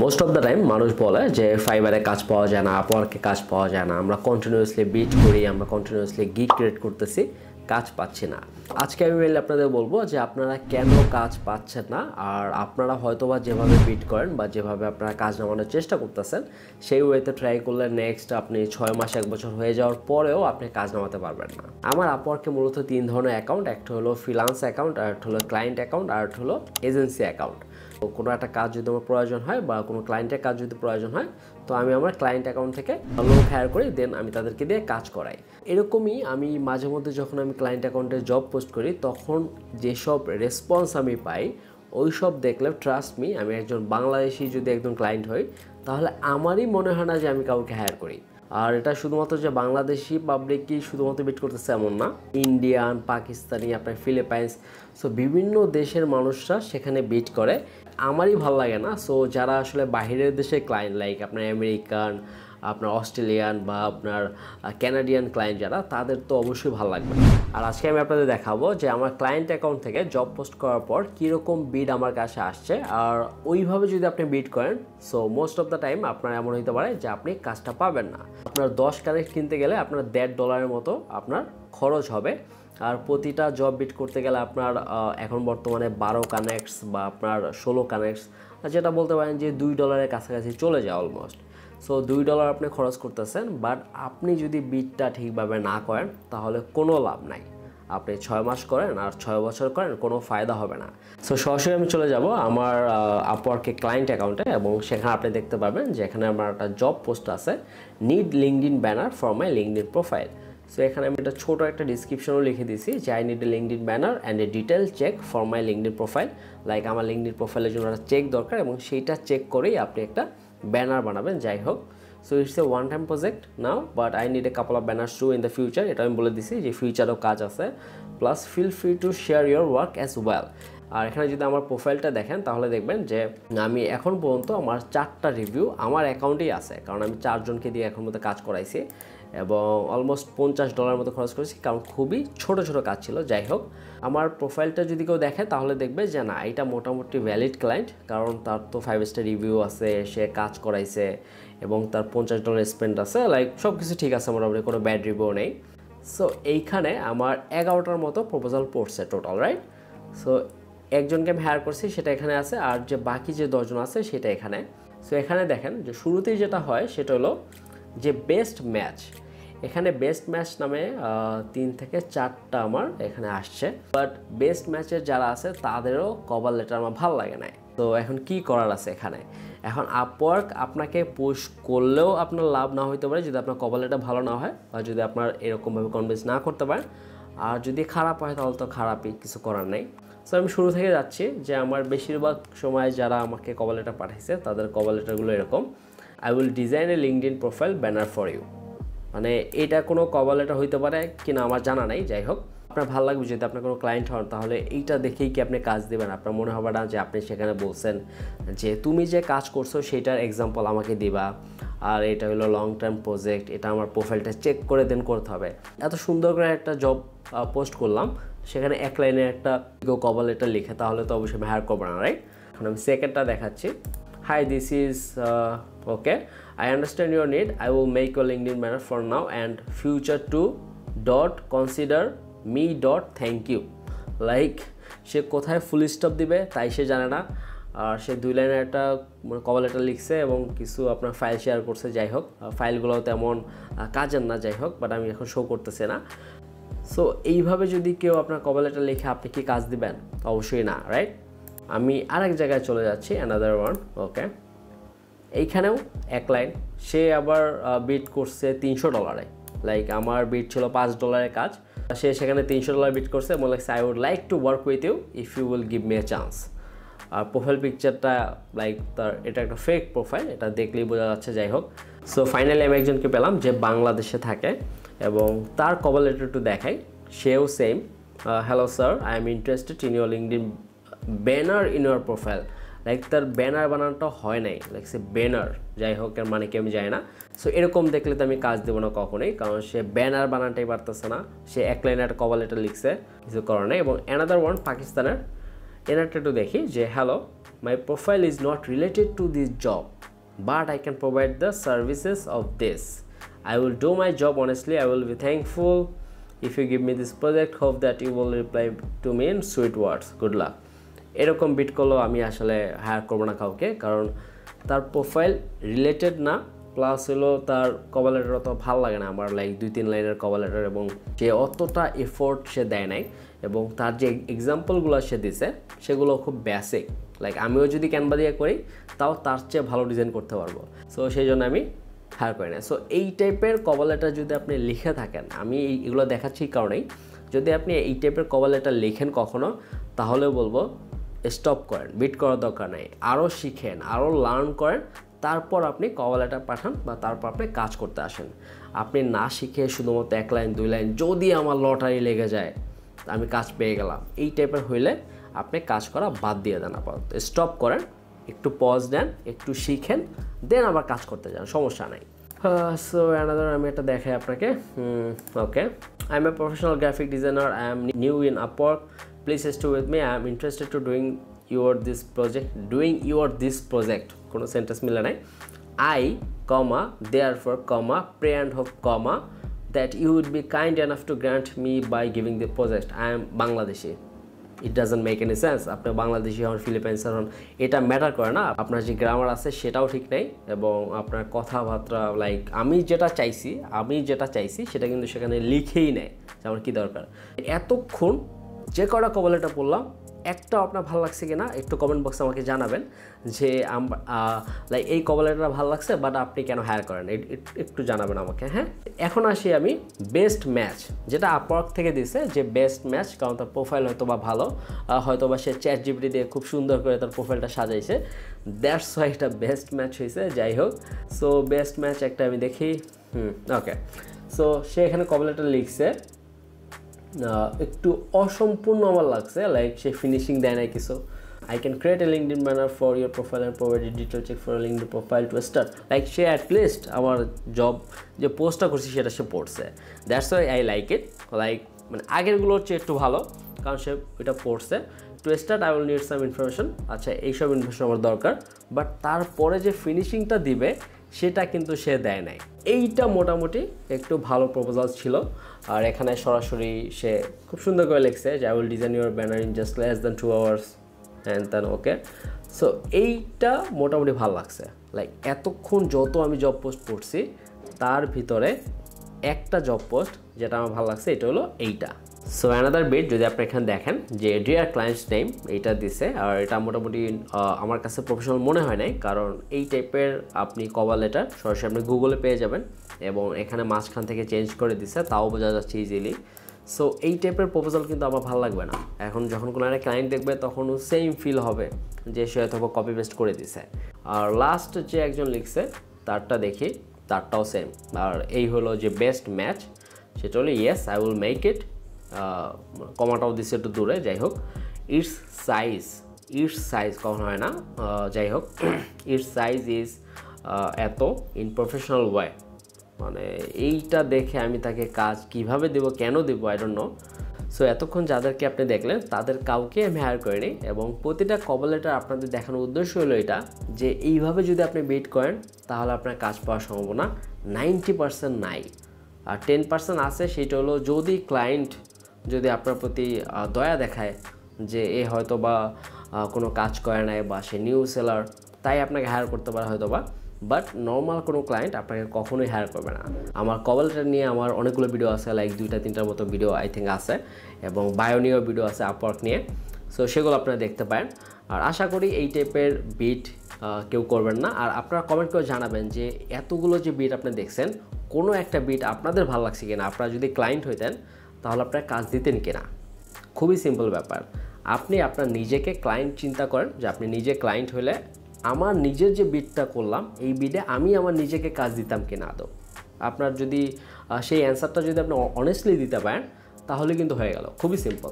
Most of the time মানুষ বলে যে ফাইবারে কাজ পাওয়া যায় না, আপওয়ার্কে কাজ পাওয়া যায় না, আমরা কন্টিনিউয়াসলি বিট করি, আমরা কন্টিনিউয়াসলি গিগ ক্রিয়েট করতেছি, কাজ পাচ্ছি না। আজকে আমি মেইনলি আপনাদের বলবো যে আপনারা কেন কাজ পাচ্ছেন না, আর আপনারা হয়তোবা যেভাবে বিট করেন বা যেভাবে আপনারা কাজ নামানোর চেষ্টা করতেছেন সেই ওয়েতে ট্রাই করলে নেক্সট আপনি 6 মাস 1 বছর হয়ে যাওয়ার পরেও আপনি কাজ নামাতে পারবেন না। আমার আপওয়ার্কে মূলত 3 ধরনের অ্যাকাউন্ট, একটা হলো ফ্রিল্যান্স অ্যাকাউন্ট, আর একটা হলো ক্লায়েন্ট অ্যাকাউন্ট, আর একটা হলো এজেন্সি অ্যাকাউন্ট। তো কোনো একটা কাজ যদি আমার প্রয়োজন হয় বা কোনো ক্লায়েন্টের কাজ যদি প্রয়োজন হয়, তো আমি আমার ক্লায়েন্ট অ্যাকাউন্ট থেকে লোক হায়ার করি, দেন আমি তাদেরকে দিয়ে কাজ করাই। এরকমই আমি মাঝে মধ্যে যখন আমি ক্লায়েন্ট অ্যাকাউন্টে জব পোস্ট করি তখন যেসব রেসপন্স আমি পাই ওই সব দেখলে ট্রাস্ট মি, আমি একজন বাংলাদেশি যদি একজন ক্লায়েন্ট হই তাহলে আমারই মনে হয় না যে আমি কাউকে হায়ার করি। আর এটা শুধুমাত্র যে বাংলাদেশি পাবলিকই শুধুমাত্র বিট করতেছে এমন না, ইন্ডিয়ান, পাকিস্তানি, আপনার ফিলিপাইন্স, সো বিভিন্ন দেশের মানুষরা সেখানে বিট করে। আমারই ভালো লাগে না। সো যারা আসলে বাইরের দেশের ক্লায়েন্ট, লাইক আপনার আমেরিকান, আপনার অস্ট্রেলিয়ান বা আপনার ক্যানাডিয়ান ক্লায়েন্ট যারা, তাদের তো অবশ্যই ভালো লাগবে। আর আজকে আমি আপনাদের দেখাবো যে আমার ক্লায়েন্ট অ্যাকাউন্ট থেকে জব পোস্ট করার পর কীরকম বিড আমার কাছে আসছে, আর ওইভাবে যদি আপনি বিড করেন so most of the time আপনার এমন হতে পারে যে আপনি কাজটা পাবেন না। আপনার 10 কানেক্ট কিনতে গেলে আপনার $1.50 মতো আপনার খরচ হবে, আর প্রতিটা জব বিট করতে গেলে আপনার এখন বর্তমানে 12 কানেক্টস বা আপনার 16 কানেক্টস, যেটা বলতে পারেন যে $2 কাছাকাছি চলে যায় অলমোস্ট। সো $2 আপনি খরচ করতেছেন, বাট আপনি যদি বিটটা ঠিকভাবে না করেন তাহলে কোনো লাভ নাই। আপনি 6 মাস করেন আর 6 বছর করেন, কোনো ফায়দা হবে না। সো সরাসরি আমি চলে যাব আমার আপওয়ার্কে ক্লায়েন্ট অ্যাকাউন্টে, এবং সেখানে আপনি দেখতে পাবেন যে এখানে আমার একটা জব পোস্ট আছে, need LinkedIn banner for my LinkedIn profile. So এখানে আমি একটা ছোটো একটা ডিসক্রিপশনও লিখে দিয়েছি যে I need a LinkedIn banner and a detail check for my LinkedIn profile. Like আমার লিঙ্কডইন প্রোফাইলের জন্য একটা চেক দরকার, এবং সেইটা চেক করেই আপনি একটা ব্যানার বানাবেন। যাই হোক, so it's a one time project now, but I need a couple of banners to in the future. এটা আমি বলে দিছি যে ফিউচারও কাজ আছে, plus feel free to share your work as well. আর এখানে যদি আমার প্রোফাইলটা দেখেন তাহলে দেখবেন যে আমি এখন পর্যন্ত আমার 4টা রিভিউ আমার অ্যাকাউন্টেই আছে, কারণ আমি 4 জনকে দিয়ে এখন মতো কাজ করাইছি এবং অলমোস্ট $50 মতো খরচ করেছি, কারণ খুবই ছোট ছোট কাজ ছিল। যাই হোক, আমার প্রোফাইলটা যদি কেউ দেখে তাহলে দেখবে যে না, এটা মোটামুটি ভ্যালিড ক্লায়েন্ট, কারণ তার তো 5 স্টার রিভিউ আছে, সে কাজ করাইছে এবং তার $50 স্পেন্ড আছে, লাইক সব কিছু ঠিক আছে, মোটামুটি কোনো ব্যাড রিভিউ নেই। সো এইখানে আমার 11টার মতো প্রপোজাল পড়ছে টোটাল, রাইট? সো একজনকে আমি হায়ার করছি, সেটা এখানে আছে, আর যে বাকি যে 10 জন আছে সেটা এখানে। সো এখানে দেখেন যে শুরুতেই যেটা হয় সেটা হলো যে বেস্ট ম্যাচ। এখানে বেস্ট ম্যাচ নামে 3 থেকে 4টা আমার এখানে আসছে, বাট বেস্ট ম্যাচের যারা আছে তাদেরও কভার লেটার আমার ভালো লাগে না। তো এখন কি করার আছে এখানে? এখন আপওয়ার্ক আপনাকে পুশ করলেও আপনার লাভ না হইতে পারে যদি আপনার কভার লেটার ভালো না হয়, বা যদি আপনার এরকমভাবে কনভিন্স না করতে পারেন। আর যদি খারাপ হয় তাহলে তো খারাপই, কিছু করার নেই। সো আমি শুরু থেকে যাচ্ছি যে আমার বেশিরভাগ সময় যারা আমাকে কভার লেটার পাঠাইছে তাদের কভার লেটারগুলো এরকম: I will design a LinkedIn profile banner for you. মানে এটা কোনো কভার লেটার হইতে পারে কিনা আমার জানা নাই। যাই হোক, আপনার ভালো লাগবে যদি আপনার কোনো ক্লায়েন্ট হন, তাহলে এইটা দেখেই কি আপনি কাজ দেবেন? আপনার মনে হবে না যে আপনি সেখানে বলছেন যে তুমি যে কাজ করছো সেটার এক্সাম্পল আমাকে দিবা, আর এটা হলো লং টার্ম প্রজেক্ট, এটা আমার প্রোফাইলটা চেক করে দেন করতে হবে। এত সুন্দর করে একটা জব পোস্ট করলাম, সেখানে এক লাইনে একটা কভার লেটার লিখে, তাহলে তো অবশ্যই হায়ার করবো না, রাইট? এখন আমি সেকেন্ডটা দেখাচ্ছি। Hi, this is okay. I understand your need. I will make your LinkedIn banner for now and future to dot consider me dot thank you. Like সে কোথায় ফুল স্টপ দিবে তাই সে জানে না, আর সে 2 লাইনের একটা কভার লেটার লিখছে এবং কিছু আপনার ফাইল শেয়ার করছে। যাই হোক, ফাইলগুলো তেমন কাজের না, যাই হোক, বাট আমি এখন শো করতেছি না। সো এইভাবে যদি কেউ আপনার কভার লেটার লিখে আপনি কি কাজ দিবেন? অবশ্যই না, রাইট? আমি আরেক জায়গায় চলে যাচ্ছি, অ্যানাদার ওয়ান। ওকে, এইখানেও এক লাইন, সে আবার বিট করছে $300। লাইক আমার বিট ছিল $5 কাজ, সে সেখানে $300 বিট করছে এবং like I would like to work with you if you will give me a chance. আর প্রোফাইল পিকচারটা লাইক তার এটা একটা ফেক প্রোফাইল, এটা দেখলেই বোঝা যাচ্ছে। যাই হোক, সো ফাইনালি আমি একজনকে পেলাম যে বাংলাদেশে থাকে এবং তার কভার লেটার একটু দেখাই। সেও same, hello sir, I am interested in your LinkedIn banner in your profile. Like তার ব্যানার বানানোটা হয় নাই, লাইক সে ব্যানার, যাই হোক এর মানে কি আমি জানি না। সো এরকম দেখলে তো আমি কাজ দেবো না কখনোই, কারণ সে ব্যানার বানানটাই পারতেছে না। সে এক লাইনে একটা কভার লেটার লিখছে, কিছু করার নেই। এবং অ্যানাদার ওয়ান পাকিস্তানের, এনারটা একটু দেখি যে hello, my profile is not related to this job, but I can provide the services of this. I will do my job honestly. I will be thankful if you give me this project. Hope that you will reply to me in sweet words. Good luck. এরকম bit করলেও আমি আসলে higher করবো না কাউকে, কারণ তার profile related না, প্লাস হলো তার কভার লেটার অত ভালো লাগে না আমার, লাইক 2-3 লাইনের কভার লেটার, এবং সে অতটা এফোর্ট সে দেয় নাই, এবং তার যে এক্সাম্পলগুলো সে দিছে সেগুলো খুব বেসিক। লাইক আমিও যদি ক্যানভা দিয়ে করি তাও তার চেয়ে ভালো ডিজাইন করতে পারবো। সো সেই জন্য আমি হায়ার করি না। সো এই টাইপের কভার লেটার যদি আপনি লিখে থাকেন, আমি এইগুলো দেখাচ্ছি এই কারণেই, যদি আপনি এই টাইপের কভার লেটার লেখেন কখনো, তাহলে বলবো স্টপ করেন, বিট করার দরকার নেই, আরও শিখেন, আরও লার্ন করেন, তারপর আপনি কভার লেটার পাঠান বা তারপর আপনি কাজ করতে আসেন। আপনি না শিখে শুধুমাত্র 1 লাইন 2 লাইন, যদি আমার লটারি লেগে যায় আমি কাজ পেয়ে গেলাম, এই টাইপের হইলে আপনি কাজ করা বাদ দিয়ে দেন। আপাতত স্টপ করেন, একটু পজ দেন, একটু শিখেন, দেন আবার কাজ করতে যান, সমস্যা নাই। সো অ্যানাদার আমি এটা দেখাই আপনাকে। Okay, I am a professional graphic designer, I am new in Upwork, please stay with me, I am interested to doing this project কোনো সেন্টেন্স মিলে নাই। I, therefore, pray and hope, that you would be kind enough to grant me by giving the project. I am Bangladeshi. It doesn't make any sense. আপনি বাংলাদেশি হন, ফিলিপাইন্সের হন, এটা matter করে না। আপনার যে গ্রামার আছে সেটাও ঠিক নেই, এবং আপনার কথাবার্তা, লাইক আমি যেটা চাইছি সেটা কিন্তু সেখানে লিখেই নেয়। আমার কি দরকার? এতক্ষণ যে কটা কভার লেটার পড়লাম, একটা আপনার ভালো লাগছে কিনা একটু কমেন্ট বক্সে আমাকে জানাবেন, যে লাইক এই কভার লেটারটা ভালো লাগছে, বাট আপনি কেন হায়ার করেন, একটু জানাবেন আমাকে। হ্যাঁ, এখন আসি আমি বেস্ট ম্যাচ, যেটা আপওয়ার্ক থেকে দিছে, যে বেস্ট ম্যাচ, কারণ তার প্রোফাইল হয়তো বা ভালো, হয়তো বা সে চ্যাট জিপিটি দিয়ে খুব সুন্দর করে তার প্রোফাইলটা সাজাইছে, দ্যাটস ওয়াই এটা বেস্ট ম্যাচ হয়েছে। যাই হোক, সো বেস্ট ম্যাচ একটা আমি দেখি। ওকে, সো সে এখানে কভার লেটার লিখছে, একটু অসম্পূর্ণ আমার লাগছে, লাইক সে ফিনিশিং দেয় নাই কিছু। I can create a LinkedIn banner for your profile and provide a detail check for a LinkedIn profile to start. Like say at least আমার জব যে পোস্টটা করছি সেটা সে পড়ছে, that's why I like it. Like মানে আগেরগুলোর চেয়ে একটু ভালো, কারণ সে এটা পড়ছে। To start I will need some information, আচ্ছা এইসব ইনফরমেশন আমার দরকার, বাট তারপরে যে ফিনিশিংটা দিবে সেটা কিন্তু সে দেয় নাই। এইটা মোটামুটি একটু ভালো প্রপোজাল ছিল। আর এখানে সরাসরি সে খুব সুন্দর করে লিখছে যে I will design your banner in just less than 2 hours and then okay. So এইটা মোটামুটি ভালো লাগছে। লাইক এতক্ষণ যত আমি জব পোস্ট পড়ছি তার ভিতরে একটা জব পোস্ট যেটা আমার ভালো লাগছে, এটা হলো এইটা। সো অ্যানাদার বিট, যদি আপনি এখানে দেখেন যে ডিয়ার ক্লায়েন্টস নেম এইটা দিছে, আর এটা মোটামুটি আমার কাছে প্রফেশনাল মনে হয় নাই, কারণ এই টাইপের আপনি কভার লেটার সরাসরি আপনি গুগলে পেয়ে যাবেন, এবং এখানে মাঝখান থেকে চেঞ্জ করে দিছে, তাও বোঝা যাচ্ছে ইজিলি। সো এই টাইপের প্রপোজাল কিন্তু আমার ভালো লাগবে না। এখন যখন কোনো একটা ক্লায়েন্ট দেখবে তখনও সেম ফিল হবে যে সে হয়তো কপি পেস্ট করে দিছে। আর লাস্ট যে একজন লিখছে তারটা দেখি, তারটাও সেম। আর এই হলো যে বেস্ট ম্যাচ, সেটা হলো yes I will make it, কমাটাও দিচ্ছে একটু দূরে। যাই হোক, ইটস সাইজ কখন হয় না, যাই হোক, ইটস সাইজ ইজ এত ইন প্রফেশনাল ওয়ে। মানে এইটা দেখে আমি তাকে কাজ কিভাবে দেব, কেন দেবো, আই ডোন্ট নো। সো এতক্ষণ যাদেরকে আপনি দেখলেন তাদের কাউকে আমি হায়ার করিনি, এবং প্রতিটা কভার লেটার আপনাদের দেখানোর উদ্দেশ্য হলো এটা, যে এইভাবে যদি আপনি বিট করেন তাহলে আপনার কাজ পাওয়ার সম্ভাবনা 90% নাই। আর 10% আছে, সেটা হলো যদি ক্লায়েন্ট যদি আপনার প্রতি দয়া দেখায় যে এ হয়তো বা কোনো কাজ করে নাই, বা সে নিউ সেলার, তাই আপনাকে হায়ার করতে পারে হয়তো বা, বাট নর্মাল কোনো ক্লায়েন্ট আপনাকে কখনোই হায়ার করবে না। আমার কভার লেটার নিয়ে আমার অনেকগুলো ভিডিও আছে, লাইক 2-3টার মতো ভিডিও আই থিঙ্ক আছে, এবং বায়ো নিয়েও ভিডিও আছে আপওয়ার্ক নিয়ে। সো সেগুলো আপনারা দেখতে পারেন। আর আশা করি এই টাইপের বিট কেউ করবেন না। আর আপনারা কমেন্ট করে জানাবেন যে এতগুলো যে বিট আপনি দেখছেন, কোনো একটা বিট আপনাদের ভালো লাগছে কিনা। আপনারা যদি ক্লায়েন্ট হইতেন তাহলে আপনারা কাজ দিতেন কিনা। খুবই সিম্পল ব্যাপার। আপনি আপনার নিজেকে ক্লায়েন্ট চিন্তা করেন, যে আপনি নিজে ক্লায়েন্ট হলে আমার নিজের যে বিটটা করলাম এই বিটে আমি আমার নিজেকে কাজ দিতাম কিনা আদৌ। আপনার যদি সেই অ্যান্সারটা যদি আপনি অনেস্টলি দিতে পারেন তাহলে কিন্তু হয়ে গেল, খুবই সিম্পল।